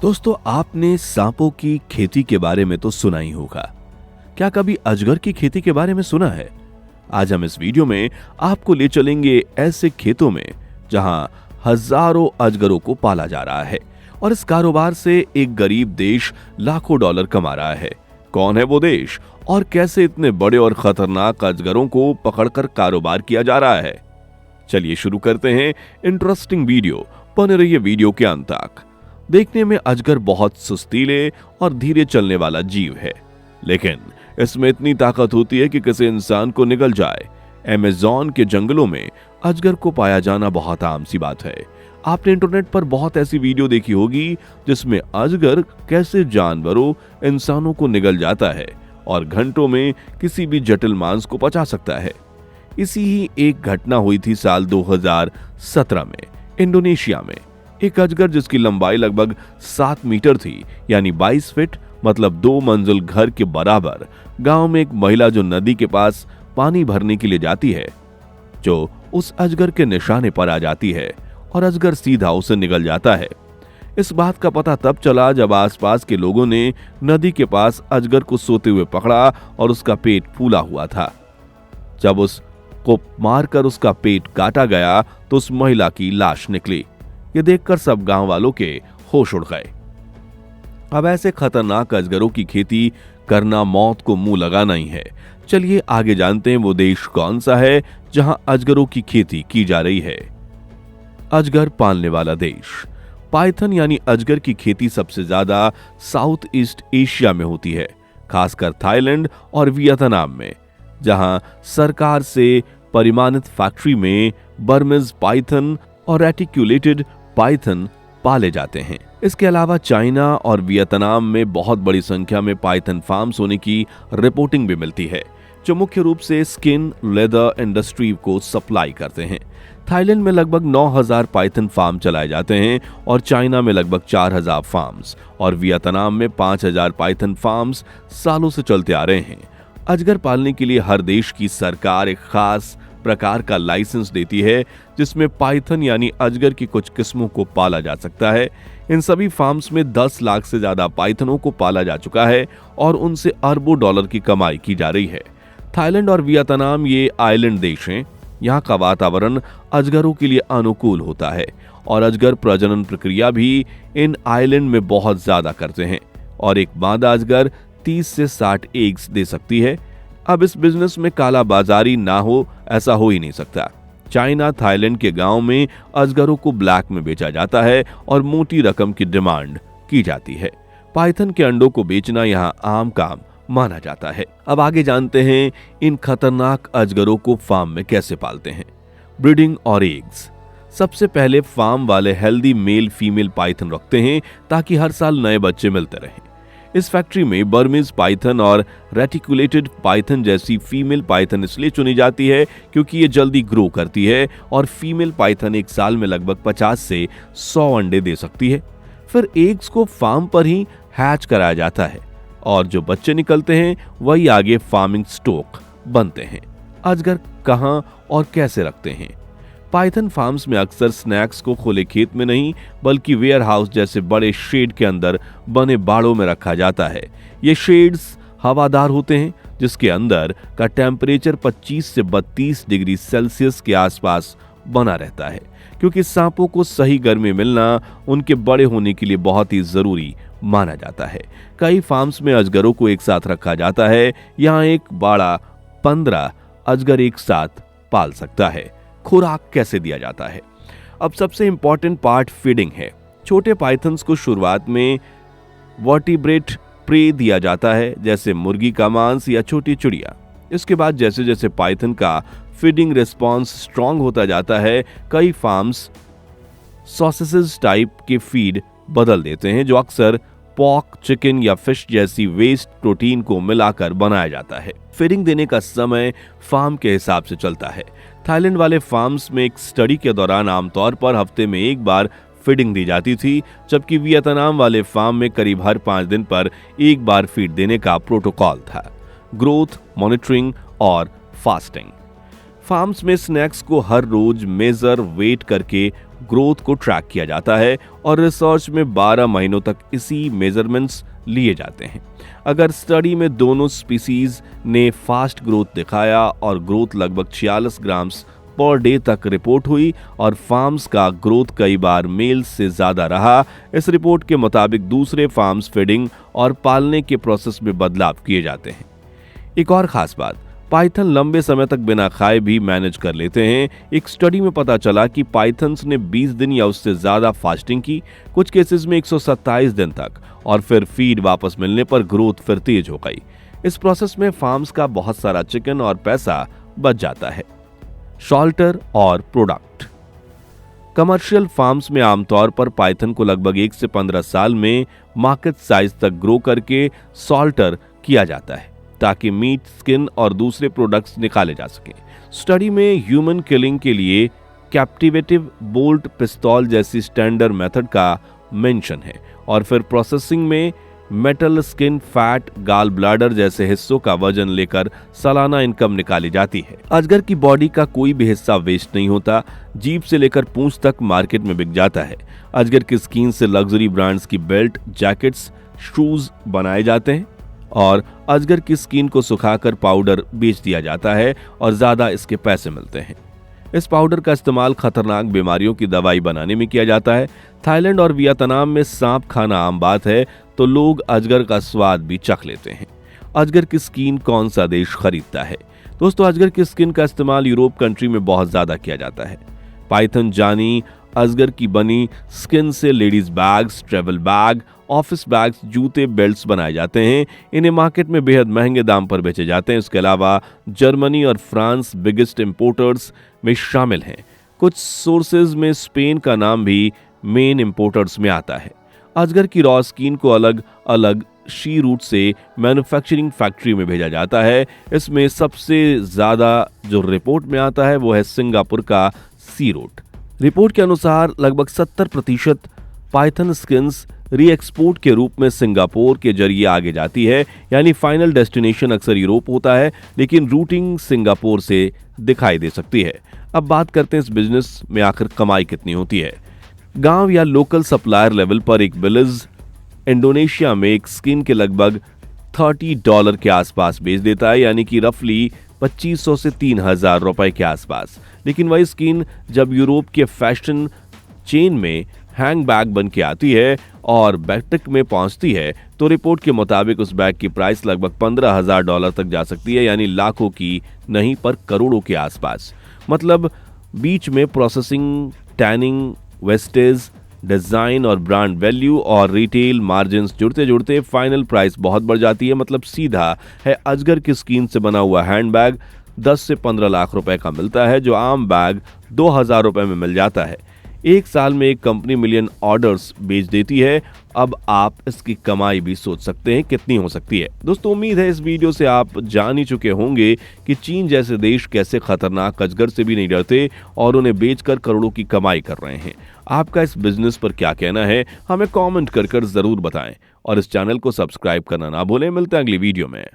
दोस्तों, आपने सांपों की खेती के बारे में तो सुना ही होगा। क्या कभी अजगर की खेती के बारे में सुना है? आज हम इस वीडियो में आपको ले चलेंगे ऐसे खेतों में जहां हजारों अजगरों को पाला जा रहा है और इस कारोबार से एक गरीब देश लाखों डॉलर कमा रहा है। कौन है वो देश और कैसे इतने बड़े और खतरनाक अजगरों को पकड़कर कारोबार किया जा रहा है? चलिए शुरू करते हैं इंटरेस्टिंग वीडियो। बने रहिए वीडियो के अंत तक। देखने में अजगर बहुत सुस्तीले और धीरे चलने वाला जीव है, लेकिन इसमें इतनी ताकत होती है कि किसी इंसान को निगल जाए। अमेज़न के जंगलों में अजगर को पाया जाना बहुत आम सी बात है। आपने इंटरनेट पर बहुत ऐसी वीडियो देखी होगी जिसमें अजगर कैसे जानवरों, इंसानों को निगल जाता है और घंटों में किसी भी जटिल मांस को पचा सकता है। इसी ही एक घटना हुई थी साल 2017 में इंडोनेशिया में। एक अजगर जिसकी लंबाई लगभग 7 मीटर थी, यानी 22 फीट, मतलब 2 मंजिल घर के बराबर, गांव में एक महिला जो नदी के पास पानी भरने के लिए जाती है, जो उस अजगर के निशाने पर आ जाती है और अजगर सीधा उसे निगल जाता है। इस बात का पता तब चला जब आसपास के लोगों ने नदी के पास अजगर को सोते हुए पकड़ा और उसका पेट फूला हुआ था। जब उसको मारकर उसका पेट काटा गया तो उस महिला की लाश निकली। ये देखकर सब गांव वालों के होश उड़ गए। अब ऐसे खतरनाक अजगरों की खेती करना मौत को मुंह लगाना ही है। चलिए आगे जानते हैं वो देश कौन सा है जहां अजगरों की खेती की जा रही है। अजगर पालने वाला देश। पाइथन यानी अजगर की खेती सबसे ज्यादा साउथ ईस्ट एशिया में होती है, खासकर थाईलैंड और वियतनाम में, जहां सरकार से परिमाणित फैक्ट्री में बर्मीज पाइथन और रेटिक्युलेटेड पाइथन पाले जाते हैं। इसके अलावा चाइना और वियतनाम में बहुत बड़ी संख्या में पाइथन फार्म्स होने की रिपोर्टिंग भी मिलती है, जो मुख्य रूप से स्किन लेदर इंडस्ट्री को सप्लाई करते हैं। थाईलैंड में लगभग 9,000 पाइथन फार्म चलाए जाते हैं और चाइना में लगभग 4,000 फार्म्स और वियतनाम में 5,000 पाइथन फार्म्स सालों से चलते आ रहे हैं। अजगर पालने के लिए हर देश की सरकार एक खास प्रकार का लाइसेंस देती है, जिसमें पाइथन यानी अजगर की कुछ किस्मों को पाला जा सकता है। इन सभी फार्म्स में 10 लाख से ज्यादा पाइथनों को पाला जा चुका है और उनसे अरबों डॉलर की कमाई की जा रही है। थाईलैंड और वियतनाम ये आइलैंड देश हैं। यहाँ का वातावरण अजगरों के लिए अनुकूल होता है और अजगर प्रजनन प्रक्रिया भी इन आइलैंड में बहुत ज्यादा करते हैं और एक मादा अजगर 30 से 60 एग्स दे सकती है। अब इस बिजनेस में काला बाजारी ना हो, ऐसा हो ही नहीं सकता। चाइना, थाईलैंड के गांव में अजगरों को ब्लैक में बेचा जाता है और मोटी रकम की डिमांड की जाती है। पाइथन के अंडों को बेचना यहाँ आम काम माना जाता है। अब आगे जानते हैं इन खतरनाक अजगरों को फार्म में कैसे पालते हैं। ब्रीडिंग और एग्स। सबसे पहले फार्म वाले हेल्दी मेल फीमेल पाइथन रखते हैं ताकि हर साल नए बच्चे मिलते रहें। इस फैक्ट्री में बर्मीज पाइथन और रेटिकुलेटेड पाइथन जैसी फीमेल पाइथन इसलिए चुनी जाती है क्योंकि ये जल्दी ग्रो करती है और फीमेल पाइथन एक साल में लगभग 50 से 100 अंडे दे सकती है। फिर एग्स को फार्म पर ही हैच कराया जाता है और जो बच्चे निकलते हैं वही आगे फार्मिंग स्टॉक बनते हैं। अजगर कहां और कैसे रखते हैं? पाइथन फार्म्स में अक्सर स्नैक्स को खुले खेत में नहीं बल्कि वेयर हाउस जैसे बड़े शेड के अंदर बने बाड़ों में रखा जाता है। ये शेड्स हवादार होते हैं जिसके अंदर का टेम्परेचर 25 से 32 डिग्री सेल्सियस के आसपास बना रहता है, क्योंकि सांपों को सही गर्मी मिलना उनके बड़े होने के लिए बहुत ही जरूरी माना जाता है। कई फार्म्स में अजगरों को एक साथ रखा जाता है। यहाँ एक बाड़ा 15 अजगर एक साथ पाल सकता है। खुराक कैसे दिया जाता है? अब सबसे इंपॉर्टेंट पार्ट फीडिंग है। छोटे पाइथन्स को शुरुआत में वर्टिब्रेट प्रे दिया जाता है, जैसे मुर्गी का मांस या छोटी चिड़िया। इसके बाद जैसे जैसे पाइथन का फीडिंग रिस्पॉन्स स्ट्रांग होता जाता है, कई फार्म्स सॉसेसेस टाइप के फीड बदल देते हैं, जो अक्सर पॉर्क, चिकन या फिश जैसी वेस्ट प्रोटीन को मिलाकर बनाया जाता है। फीडिंग देने का समय फार्म के हिसाब से चलता है। थाईलैंड वाले फार्म्स में एक स्टडी के दौरान आमतौर पर हफ्ते में एक बार फीडिंग दी जाती थी, जबकि वियतनाम वाले फार्म में करीब हर 5 दिन पर एक बार फीड देने का प्रोटोकॉल था। ग्रोथ मॉनिटरिंग और फास्टिंग। फार्म्स में स्नैक्स को हर रोज मेजर वेट करके ग्रोथ को ट्रैक किया जाता है और रिसर्च में 12 महीनों तक इसी मेजरमेंट्स लिए जाते हैं। अगर स्टडी में दोनों स्पीसीज ने फास्ट ग्रोथ दिखाया और ग्रोथ लगभग 46 ग्राम्स पर डे तक रिपोर्ट हुई और फार्म्स का ग्रोथ कई बार मेल से ज्यादा रहा, इस रिपोर्ट के मुताबिक दूसरे फार्म्स फीडिंग और पालने के प्रोसेस में बदलाव किए जाते हैं। एक और खास बात, पाइथन लंबे समय तक बिना खाए भी मैनेज कर लेते हैं। एक स्टडी में पता चला कि पाइथन्स ने 20 दिन या उससे ज्यादा फास्टिंग की, कुछ केसेस में 127 दिन तक, और फिर फीड वापस मिलने पर ग्रोथ फिर तेज हो गई। इस प्रोसेस में फार्म्स का बहुत सारा चिकन और पैसा बच जाता है। शॉल्टर और प्रोडक्ट। कमर्शियल फार्म्स में आमतौर पर पाइथन को लगभग 1 से 15 साल में मार्केट साइज तक ग्रो करके सॉल्टर किया जाता है ताकि मीट, स्किन और दूसरे प्रोडक्ट्स निकाले जा सकें। स्टडी में ह्यूमन किलिंग के लिए कैप्टिवेटिव बोल्ट पिस्तौल जैसी स्टैंडर्ड मेथड का मेंशन है और फिर प्रोसेसिंग में metal, skin, fat, gall bladder जैसे हिस्सों का वजन लेकर सालाना इनकम निकाली जाती है। अजगर की बॉडी का कोई भी हिस्सा वेस्ट नहीं होता, जीभ से लेकर पूंछ तक मार्केट में बिक जाता है। अजगर की स्किन से लग्जरी ब्रांड्स की बेल्ट, जैकेट्स, शूज बनाए जाते हैं और अजगर की स्किन को सुखाकर पाउडर बेच दिया जाता है और ज्यादा इसके पैसे मिलते हैं। इस पाउडर का इस्तेमाल खतरनाक बीमारियों की दवाई बनाने में किया जाता है। थाईलैंड और वियतनाम में सांप खाना आम बात है, तो लोग अजगर का स्वाद भी चख लेते हैं। अजगर की स्किन कौन सा देश खरीदता है? दोस्तों, अजगर की स्किन का इस्तेमाल यूरोप कंट्री में बहुत ज्यादा किया जाता है। पाइथन जानी अजगर की बनी स्किन से ladies bags, travel bag, office bags, जूते, बेल्ट्स बनाए जाते हैं। इन्हें मार्केट में बेहद महंगे दाम पर बेचे जाते हैं। इसके अलावा जर्मनी और फ्रांस बिगेस्ट इंपोर्टर्स में शामिल हैं। कुछ सोर्सेज में स्पेन का नाम भी मेन इंपोर्टर्स में आता है। अजगर की रॉ स्किन को अलग अलग शी रूट से मैन्युफैक्चरिंग फैक्ट्री में भेजा जाता है। इसमें सबसे ज्यादा जो रिपोर्ट में आता है वो है सिंगापुर का सी रूट। रिपोर्ट के अनुसार लगभग 70% पाइथन स्किन्स री-एक्सपोर्ट के रूप में सिंगापुर के जरिए आगे जाती है, यानी फाइनल डेस्टिनेशन अक्सर यूरोप होता है, लेकिन रूटिंग सिंगापुर से दिखाई दे सकती है। अब बात करते हैं इस बिजनेस में आखिर कमाई कितनी होती है। गांव या लोकल सप्लायर लेवल पर एक बिलीज इंडोनेशिया में एक स्किन के लगभग $30 के आसपास बेच देता है, यानी कि रफली 2500 से 3000 रुपए के आसपास। लेकिन वही स्किन जब यूरोप के फैशन चेन में हैंग बैग बन के आती है और बैग में पहुंचती है, तो रिपोर्ट के मुताबिक उस बैग की प्राइस लगभग $15,000 तक जा सकती है, यानी लाखों की नहीं पर करोड़ों के आसपास। मतलब बीच में प्रोसेसिंग, टैनिंग, वेस्टेज, डिजाइन और ब्रांड वैल्यू और रिटेल मार्जिन्स जुड़ते जुड़ते फाइनल प्राइस बहुत बढ़ जाती है। मतलब सीधा है अजगर की स्किन से बना हुआ हैंडबैग 10 से 15 लाख रुपए का मिलता है, जो आम बैग 2000 रुपए में मिल जाता है। एक साल में एक कंपनी मिलियन ऑर्डर्स बेच देती है। अब आप इसकी कमाई भी सोच सकते हैं कितनी हो सकती है। दोस्तों, उम्मीद है इस वीडियो से आप जान ही चुके होंगे कि चीन जैसे देश कैसे खतरनाक अजगर से भी नहीं डरते और उन्हें बेचकर करोड़ों की कमाई कर रहे हैं। आपका इस बिजनेस पर क्या कहना है, हमें कमेंट कर जरूर बताएं और इस चैनल को सब्सक्राइब करना ना भूलें। मिलते हैं अगली वीडियो में।